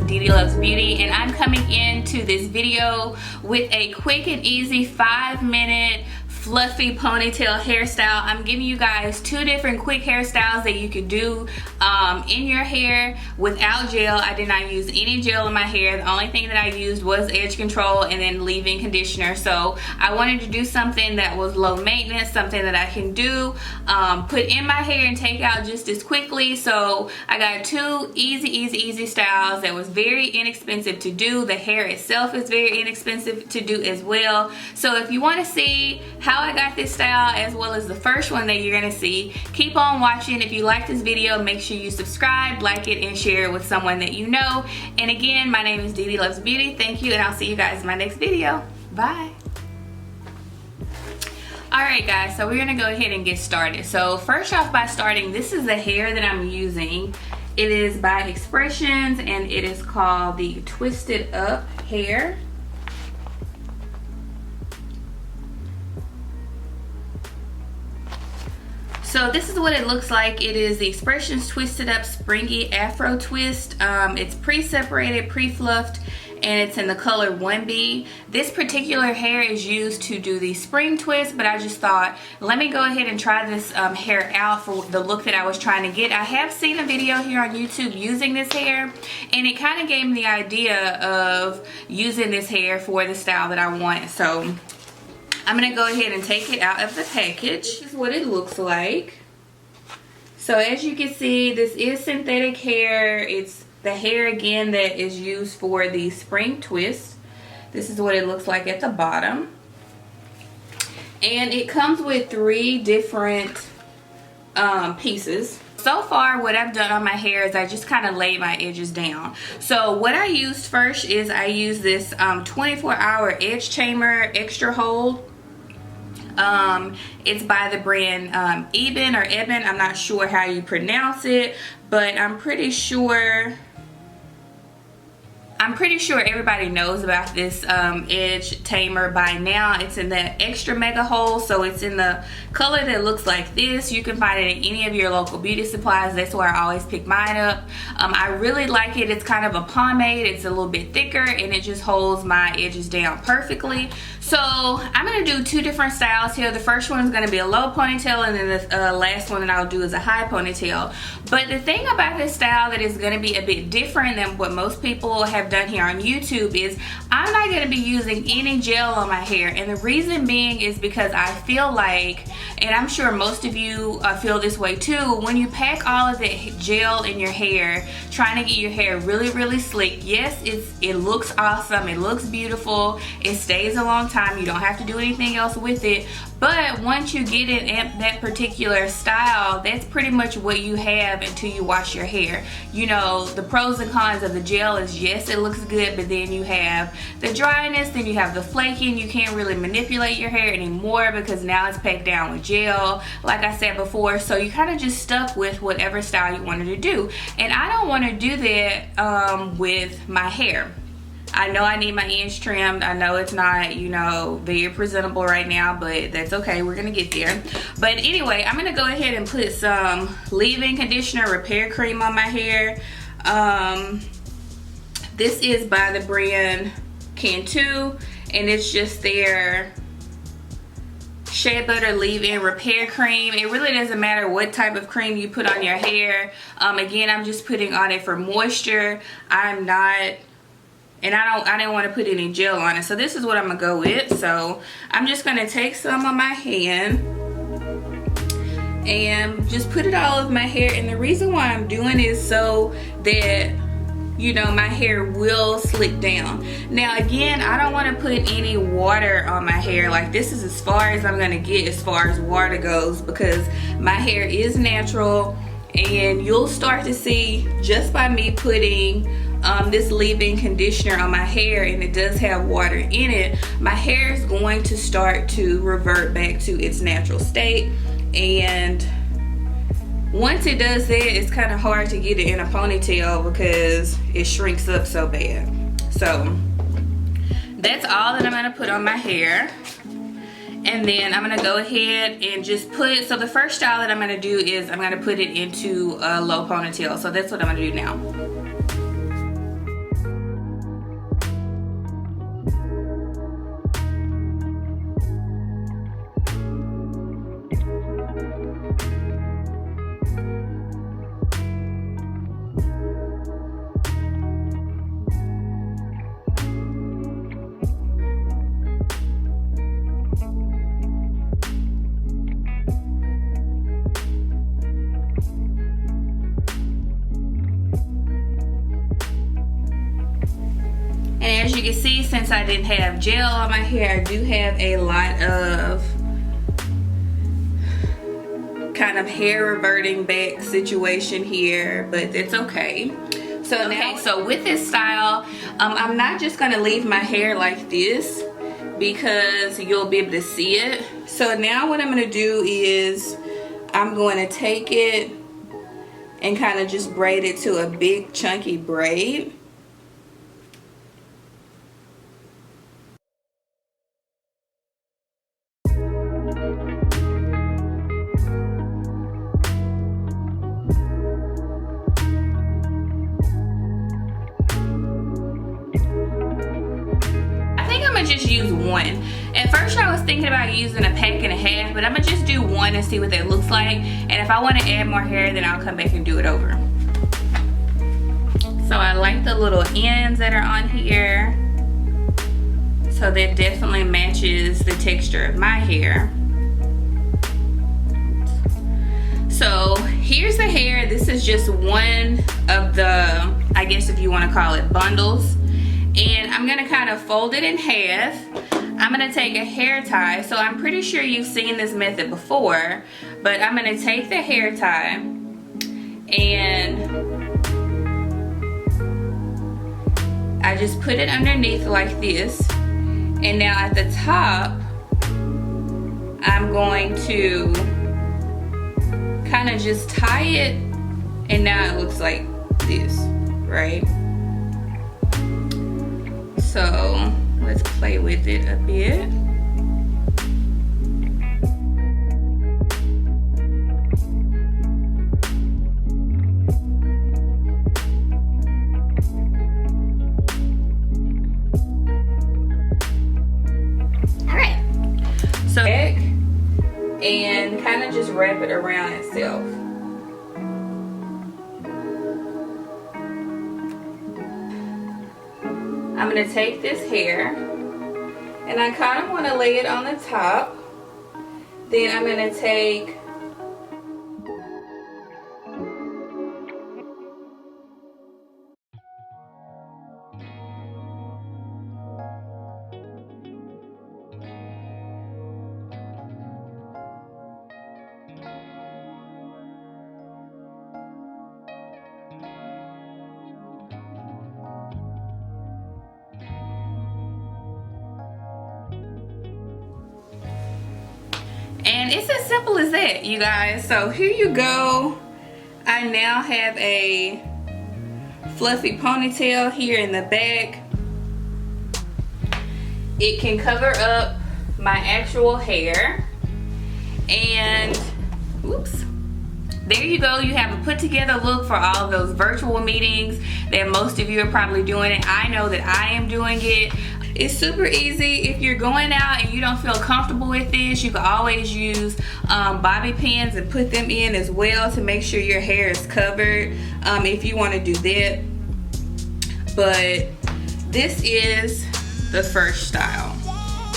DDLUVSBEAUTY, and I'm coming into this video with a quick and easy 5-minute fluffy ponytail hairstyle. I'm giving you guys 2 different quick hairstyles that you could do in your hair without gel. I did not use any gel in my hair. The only thing that I used was edge control and then leave-in conditioner. So I wanted to do something that was low maintenance, something that I can do, put in my hair and take out just as quickly. So I got 2 easy styles that was very inexpensive to do. The hair itself is very inexpensive to do as well. So if you want to see how I got this style as well as the first one that you're gonna see, keep on watching. If you like this video, make sure you subscribe, like it, and share it with someone that you know. And again, my name is DDLUVSBEAUTY. Thank you, and I'll see you guys in my next video. Bye. Alright guys, so we're gonna go ahead and get started. So first off, by starting, this is the hair that I'm using. It is by X-PRESSION and it is called the Twisted Up hair. So this is what it looks like. It is the X-PRESSION Twisted Up Springy Afro Twist. It's pre-separated, pre-fluffed, and it's in the color 1B. This particular hair is used to do the spring twist, but I just thought, let me go ahead and try this hair out for the look that I was trying to get. I have seen a video here on YouTube using this hair, and it kind of gave me the idea of using this hair for the style that I want. So I'm gonna go ahead and take it out of the package. This is what it looks like. So as you can see, this is synthetic hair. It's the hair again that is used for the spring twist. This is what it looks like at the bottom. And it comes with 3 different pieces. So far, what I've done on my hair is I just kind of laid my edges down. So what I used first is I used this 24-hour edge chamber extra hold. It's by the brand Eben or Eben. I'm not sure how you pronounce it, but I'm pretty sure everybody knows about this edge tamer by now. It's in the extra mega hole, so it's in the color that looks like this. You can find it in any of your local beauty supplies. That's where I always pick mine up. I really like it. It's kind of a pomade. It's a little bit thicker, and it just holds my edges down perfectly. So I'm going to do 2 different styles here. The first one is going to be a low ponytail, and then the last one that I'll do is a high ponytail. But the thing about this style that is going to be a bit different than what most people have done here on YouTube is I'm not going to be using any gel on my hair. And the reason being is because I feel like, and I'm sure most of you feel this way too, when you pack all of that gel in your hair, trying to get your hair really slick, yes, it looks awesome, it looks beautiful, it stays a long time, you don't have to do anything else with it. But once you get it in that particular style, that's pretty much what you have until you wash your hair. You know, the pros and cons of the gel is, yes, it looks good, but then you have the dryness, then you have the flaking. You can't really manipulate your hair anymore because now it's packed down with gel, like I said before. So you kind of just stuck with whatever style you wanted to do. And I don't want to do that with my hair. I know I need my ends trimmed. I know it's not, you know, very presentable right now, but that's okay. We're gonna get there. But anyway, I'm gonna go ahead and put some leave-in conditioner repair cream on my hair. This is by the brand Canon T6i, and it's just their shea butter leave-in repair cream. It really doesn't matter what type of cream you put on your hair. Again, I'm just putting on it for moisture. I'm not, and I didn't want to put any gel on it, so this is what I'm gonna go with. So I'm just gonna take some on my hand and just put it all over my hair. And the reason why I'm doing is so that, you know, my hair will slick down. Now again, I don't want to put any water on my hair. Like, this is as far as I'm gonna get as far as water goes, because my hair is natural, and you'll start to see just by me putting this leave-in conditioner on my hair, and it does have water in it, my hair is going to start to revert back to its natural state. And once it does that, it's kind of hard to get it in a ponytail because it shrinks up so bad. So that's all that I'm going to put on my hair. And then I'm going to go ahead and just put, so the first style that I'm going to do is I'm going to put it into a low ponytail. So that's what I'm going to do now. And as you can see, since I didn't have gel on my hair, I do have a lot of kind of hair reverting back situation here, but it's okay. So now, so with this style, I'm not just gonna leave my hair like this because you'll be able to see it. So now what I'm gonna do is I'm going to take it and kind of just braid it to a big chunky braid. Just use one. At first I was thinking about using a pack and a half, but I'm gonna just do one and see what that looks like, and if I want to add more hair, then I'll come back and do it over. So I like the little ends that are on here, so that definitely matches the texture of my hair. So here's the hair. This is just one of the, I guess if you want to call it, bundles. And I'm gonna kind of fold it in half. I'm gonna take a hair tie. So I'm pretty sure you've seen this method before, but I'm gonna take the hair tie and I just put it underneath like this. And now at the top, I'm going to kind of just tie it, and now it looks like this, right? So let's play with it a bit. All right, so back and kind of just wrap it around itself. I'm gonna take this hair and I kind of want to lay it on the top. Then I'm gonna take and it's as simple as that, you guys. So here you go. I now have a fluffy ponytail here in the back. It can cover up my actual hair. And whoops, there you go. You have a put together look for all of those virtual meetings that most of you are probably doing it. I know that I am doing it. It's super easy. If you're going out and you don't feel comfortable with this, you can always use bobby pins and put them in as well to make sure your hair is covered if you want to do that. But this is the first style.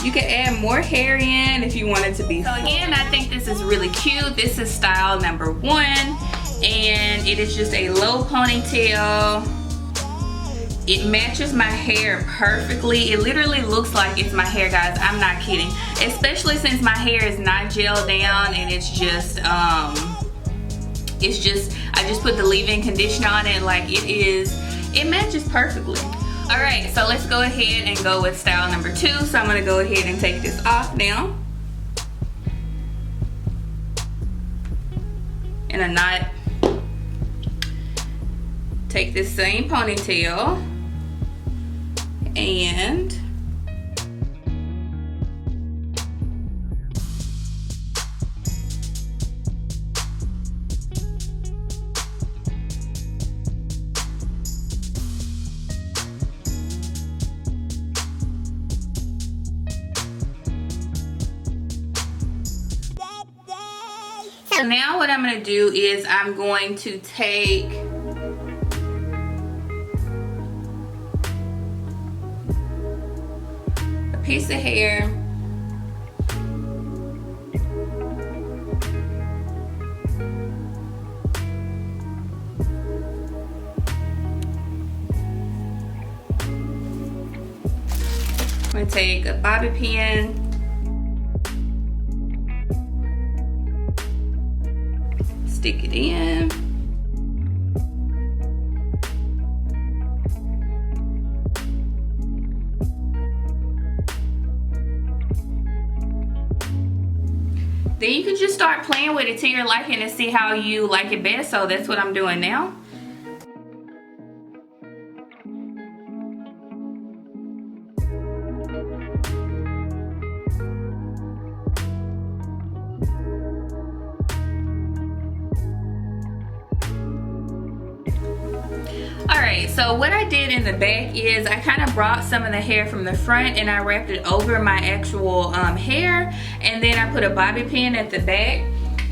You can add more hair in if you want it to be. So again, I think this is really cute. This is style number 1, and it is just a low ponytail. It matches my hair perfectly. It literally looks like it's my hair, guys. I'm not kidding. Especially since my hair is not gelled down and it's just I just put the leave-in conditioner on it. Like it matches perfectly. All right, so let's go ahead and go with style number 2. So I'm gonna go ahead and take this off now. And a knot. Take this same ponytail and so now what I'm going to do is I'm going to take a piece of hair gonna take a bobby pin, stick it in. Then you can just start playing with it to your liking and see how you like it best. So that's what I'm doing now. Alright, so what I did in the back is I kind of brought some of the hair from the front and I wrapped it over my actual hair, and then I put a bobby pin at the back,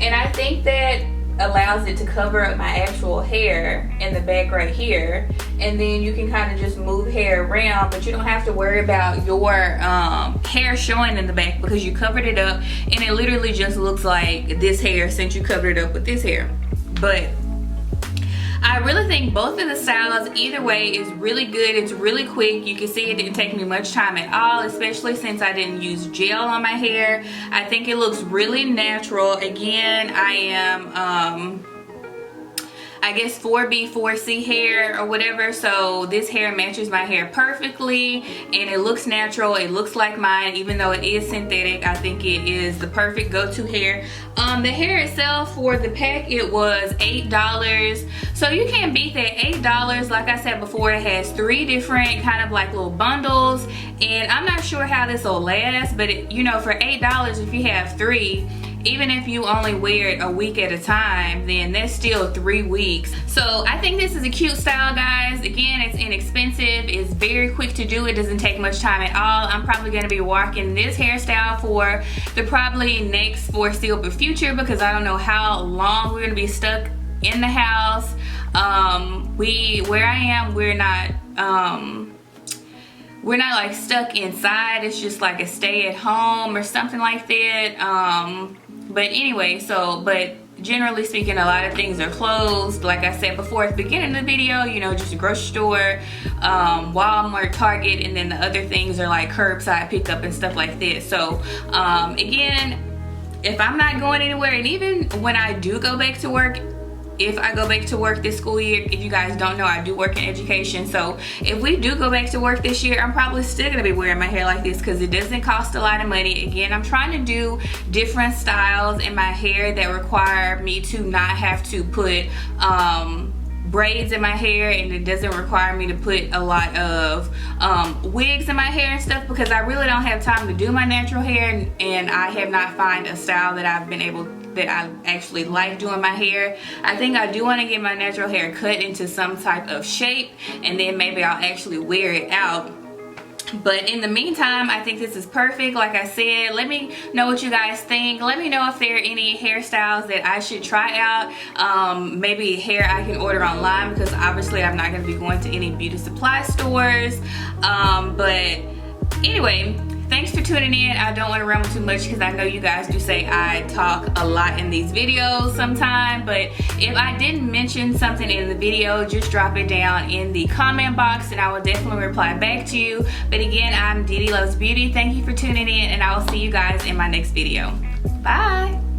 and I think that allows it to cover up my actual hair in the back right here, and then you can kind of just move hair around, but you don't have to worry about your hair showing in the back because you covered it up, and it literally just looks like this hair since you covered it up with this hair. But I really think both of the styles, either way, is really good. It's really quick. You can see it didn't take me much time at all, especially since I didn't use gel on my hair. I think it looks really natural. Again, I am I guess 4B, 4C hair or whatever, so this hair matches my hair perfectly and it looks natural. It looks like mine, even though it is synthetic. I think it is the perfect go-to hair. The hair itself for the pack, it was $8, so you can't beat that. $8, like I said before, it has 3 different kind of like little bundles, and I'm not sure how this will last, but it, you know, for $8, if you have 3, even if you only wear it a week at a time, then that's still 3 weeks. So I think this is a cute style, guys. Again, it's inexpensive, it's very quick to do, it doesn't take much time at all. I'm probably going to be rocking this hairstyle for the probably next foreseeable future, because I don't know how long we're going to be stuck in the house. Where I am, we're not like stuck inside. It's just like a stay at home or something like that. But anyway, but generally speaking, a lot of things are closed. Like I said before at the beginning of the video, you know, just a grocery store, Walmart, Target, and then the other things are like curbside pickup and stuff like this. So again, if I'm not going anywhere, and even when I do go back to work, if I go back to work this school year, if you guys don't know, I do work in education. So if we do go back to work this year, I'm probably still gonna be wearing my hair like this because it doesn't cost a lot of money. Again, I'm trying to do different styles in my hair that require me to not have to put braids in my hair, and it doesn't require me to put a lot of wigs in my hair and stuff, because I really don't have time to do my natural hair, and I have not found a style that I actually like doing my hair. I think I do want to get my natural hair cut into some type of shape, and then maybe I'll actually wear it out. But in the meantime, I think this is perfect. Like I said, let me know what you guys think. Let me know if there are any hairstyles that I should try out. Maybe hair I can order online, because obviously I'm not going to be going to any beauty supply stores. But anyway, thanks for tuning in. I don't want to ramble too much because I know you guys do say I talk a lot in these videos sometime, but if I didn't mention something in the video, just drop it down in the comment box and I will definitely reply back to you. But again, I'm DDLUVSBEAUTY. Thank you for tuning in, and I will see you guys in my next video. Bye!